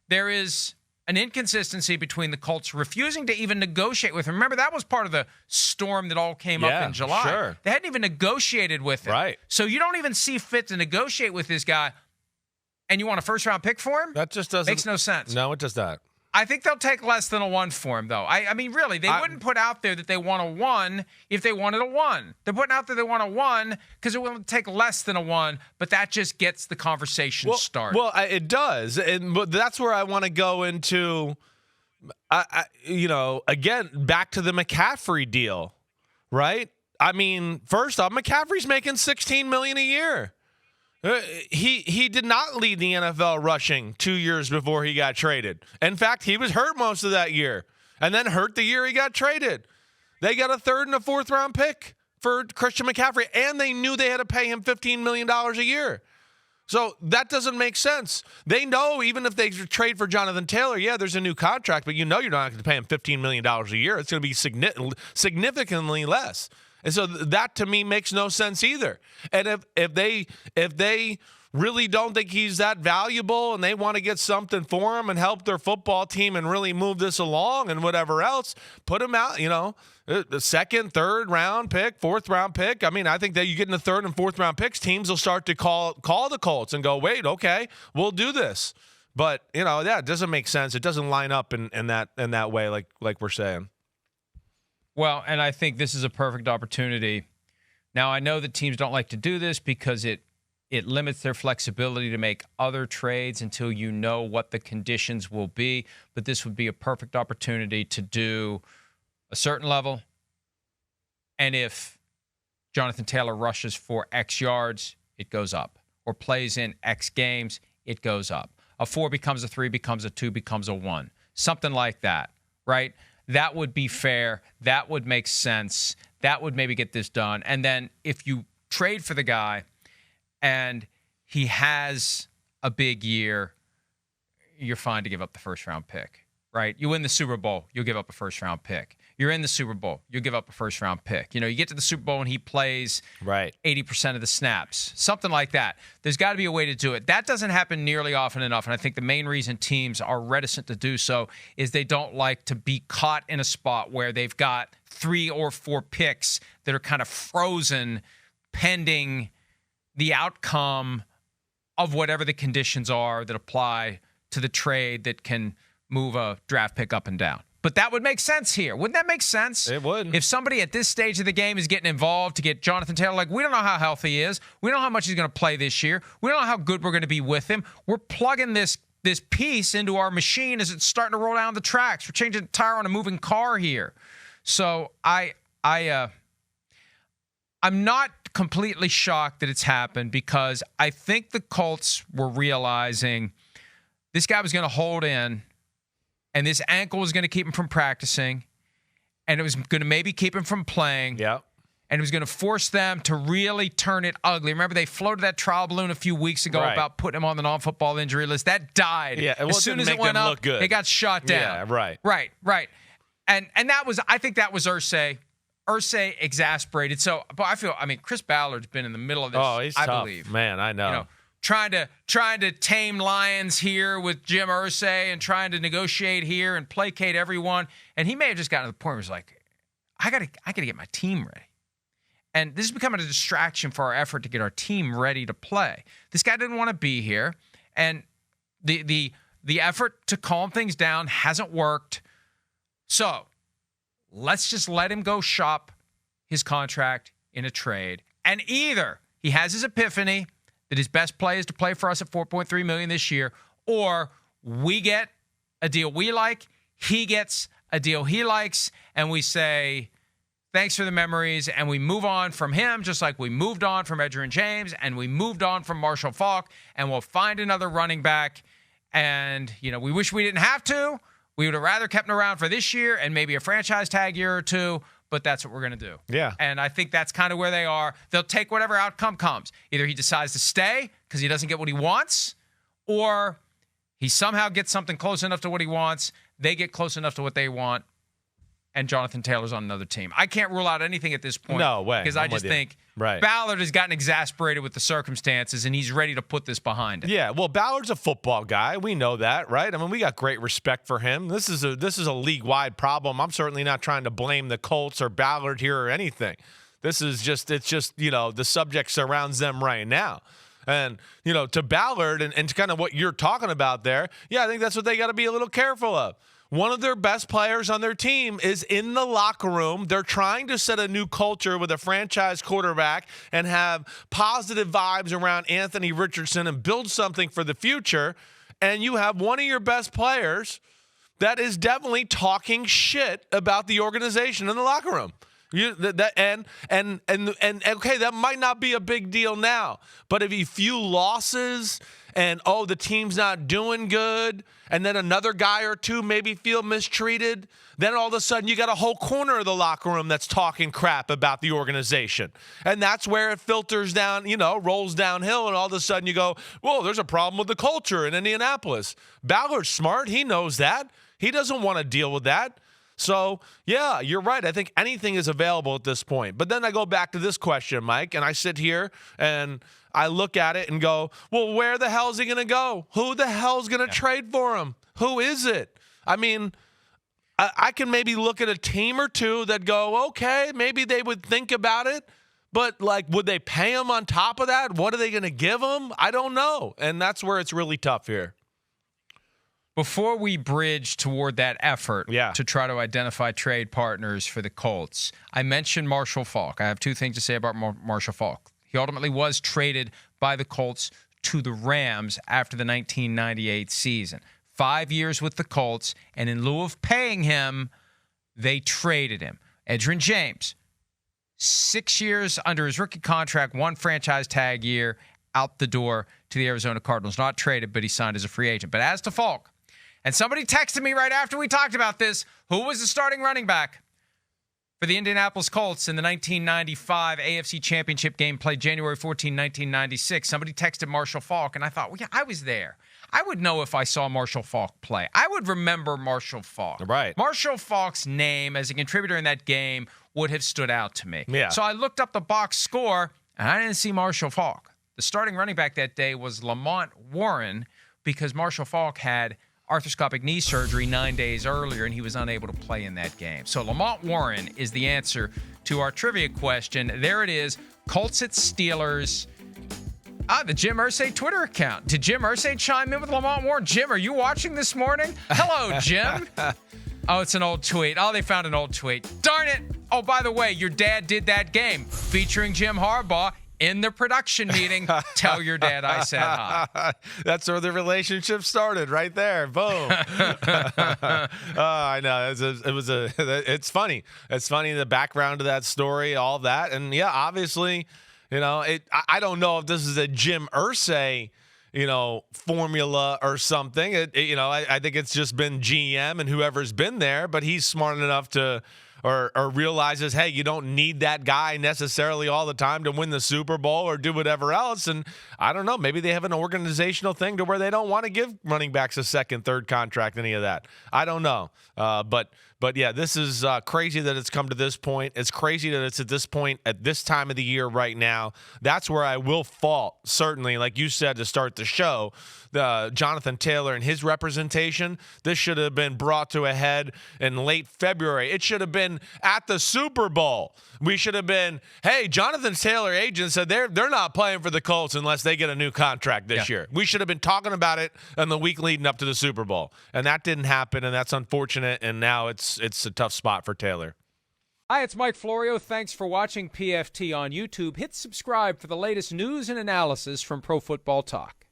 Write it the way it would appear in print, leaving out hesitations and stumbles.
there is an inconsistency between the Colts refusing to even negotiate with him. Remember, that was part of the storm that all came up in July. Sure. They hadn't even negotiated with him. Right. So you don't even see fit to negotiate with this guy, and you want a first-round pick for him? That just doesn't... Makes no sense. No, it does not. I think they'll take less than a 1 for him, though. I mean, really, they wouldn't put out there that they want a 1 if they wanted a 1. They're putting out there they want a 1 because it will take less than a 1, but that just gets the conversation started. Well, it does, but that's where I want to go into, again, back to the McCaffrey deal, right? I mean, first off, McCaffrey's making $16 million a year. He did not lead the NFL rushing 2 years before he got traded. In fact, he was hurt most of that year and then hurt the year he got traded. They got a 3rd and a 4th round pick for Christian McCaffrey, and they knew they had to pay him $15 million a year. So that doesn't make sense. They know even if they trade for Jonathan Taylor, there's a new contract, but you're not going to pay him $15 million a year. It's going to be significantly less. And so that to me makes no sense either. And if they really don't think he's that valuable and they want to get something for him and help their football team and really move this along and whatever else, put him out, the 2nd, 3rd round pick, 4th round pick. I mean, I think that you get in the 3rd and 4th round picks, teams will start to call the Colts and go, wait, okay, we'll do this. But, it doesn't make sense. It doesn't line up in that way like we're saying. Well, and I think this is a perfect opportunity. Now, I know that teams don't like to do this because it limits their flexibility to make other trades until you know what the conditions will be. But this would be a perfect opportunity to do a certain level. And if Jonathan Taylor rushes for X yards, it goes up. Or plays in X games, it goes up. A 4 becomes a 3, becomes a 2, becomes a 1. Something like that, right? That would be fair. That would make sense. That would maybe get this done. And then if you trade for the guy and he has a big year, you're fine to give up the first-round pick, right? You win the Super Bowl, you'll give up a first-round pick. You're in the Super Bowl, you'll give up a first-round pick. You get to the Super Bowl and he plays 80% of the snaps, something like that. There's got to be a way to do it. That doesn't happen nearly often enough, and I think the main reason teams are reticent to do so is they don't like to be caught in a spot where they've got 3 or 4 picks that are kind of frozen pending the outcome of whatever the conditions are that apply to the trade that can move a draft pick up and down. But that would make sense here. Wouldn't that make sense? It would. If somebody at this stage of the game is getting involved to get Jonathan Taylor, we don't know how healthy he is. We don't know how much he's going to play this year. We don't know how good we're going to be with him. We're plugging this piece into our machine as it's starting to roll down the tracks. We're changing the tire on a moving car here. So I'm not completely shocked that it's happened because I think the Colts were realizing this guy was going to hold in, and this ankle was going to keep him from practicing, and it was going to maybe keep him from playing. Yeah. And it was going to force them to really turn it ugly. Remember, they floated that trial balloon a few weeks ago about putting him on the non-football injury list. That died. Yeah, as soon as it went up, it got shot down. Yeah, right. And that was, I think that was Irsay. Irsay exasperated. So, but Chris Ballard's been in the middle of this. Oh, he's I tough. believe. Man, I know. Trying to tame lions here with Jim Irsay and trying to negotiate here and placate everyone. And he may have just gotten to the point where he was like, I gotta get my team ready. And this is becoming a distraction for our effort to get our team ready to play. This guy didn't want to be here. And the effort to calm things down hasn't worked. So let's just let him go shop his contract in a trade. And either he has his epiphany that his best play is to play for us at $4.3 million this year, or we get a deal we like, he gets a deal he likes, and we say, thanks for the memories, and we move on from him just like we moved on from Edgerrin James, and we moved on from Marshall Faulk, and we'll find another running back. And, we wish we didn't have to. We would have rather kept him around for this year and maybe a franchise tag year or two, but that's what we're going to do. Yeah. And I think that's kind of where they are. They'll take whatever outcome comes. Either he decides to stay because he doesn't get what he wants, or he somehow gets something close enough to what he wants, they get close enough to what they want, and Jonathan Taylor's on another team. I can't rule out anything at this point. No way. Because I just think Ballard has gotten exasperated with the circumstances, and he's ready to put this behind him. Yeah, well, Ballard's a football guy. We know that, right? I mean, we got great respect for him. This is a league-wide problem. I'm certainly not trying to blame the Colts or Ballard here or anything. It's just, the subject surrounds them right now. And, to Ballard and to kind of what you're talking about there, yeah, I think that's what they got to be a little careful of. One of their best players on their team is in the locker room. They're trying to set a new culture with a franchise quarterback and have positive vibes around Anthony Richardson and build something for the future. And you have one of your best players that is definitely talking shit about the organization in the locker room. Okay, that might not be a big deal now, but if a few losses and the team's not doing good, and then another guy or two maybe feel mistreated, then all of a sudden you got a whole corner of the locker room that's talking crap about the organization. And that's where it filters down, rolls downhill, and all of a sudden you go, whoa, there's a problem with the culture in Indianapolis. Ballard's smart. He knows that. He doesn't want to deal with that. So, yeah, you're right. I think anything is available at this point. But then I go back to this question, Mike, and I sit here and I look at it and go, well, where the hell is he going to go? Who the hell is going to trade for him? Who is it? I mean, I can maybe look at a team or two that go, okay, maybe they would think about it. But, would they pay him on top of that? What are they going to give him? I don't know. And that's where it's really tough here. Before we bridge toward that effort to try to identify trade partners for the Colts, I mentioned Marshall Faulk. I have two things to say about Marshall Faulk. He ultimately was traded by the Colts to the Rams after the 1998 season. 5 years with the Colts, and in lieu of paying him, they traded him. Edgerrin James, 6 years under his rookie contract, 1 franchise tag year, out the door to the Arizona Cardinals. Not traded, but he signed as a free agent. But as to Faulk, and somebody texted me right after we talked about this, who was the starting running back for the Indianapolis Colts in the 1995 AFC Championship game played January 14, 1996. Somebody texted Marshall Faulk, and I thought, well, yeah, I was there. I would know if I saw Marshall Faulk play. I would remember Marshall Faulk. Right. Marshall Faulk's name as a contributor in that game would have stood out to me. Yeah. So I looked up the box score, and I didn't see Marshall Faulk. The starting running back that day was Lamont Warren because Marshall Faulk had arthroscopic knee surgery 9 days earlier, and he was unable to play in that game. So Lamont Warren is the answer to our trivia question. There it is, Colts at Steelers. The Jim Irsay Twitter account. Did Jim Irsay chime in with Lamont Warren? Jim, are you watching this morning? Hello, Jim. Oh, it's an old tweet. Oh, they found an old tweet. Darn it. Oh, by the way, your dad did that game featuring Jim Harbaugh. In the production meeting, tell your dad I said hi. That's where the relationship started, right there. Boom. I know. It's funny. It's funny, the background of that story, all that. And, yeah, obviously, I don't know if this is a Jim Irsay, formula or something. I think it's just been GM and whoever's been there, but he's smart enough to or realizes, hey, you don't need that guy necessarily all the time to win the Super Bowl or do whatever else. And I don't know, maybe they have an organizational thing to where they don't want to give running backs a second, third contract, any of that. I don't know. But yeah, this is crazy that it's come to this point. It's crazy that it's at this point at this time of the year right now. That's where I will fault, certainly, like you said to start the show, Jonathan Taylor and his representation. This should have been brought to a head in late February. It should have been at the Super Bowl. We should have been, hey, Jonathan Taylor agent said they're not playing for the Colts unless they get a new contract this year. We should have been talking about it in the week leading up to the Super Bowl. And that didn't happen, and that's unfortunate, and now it's a tough spot for Taylor. Hi, it's Mike Florio. Thanks for watching PFT on YouTube. Hit subscribe for the latest news and analysis from Pro Football Talk.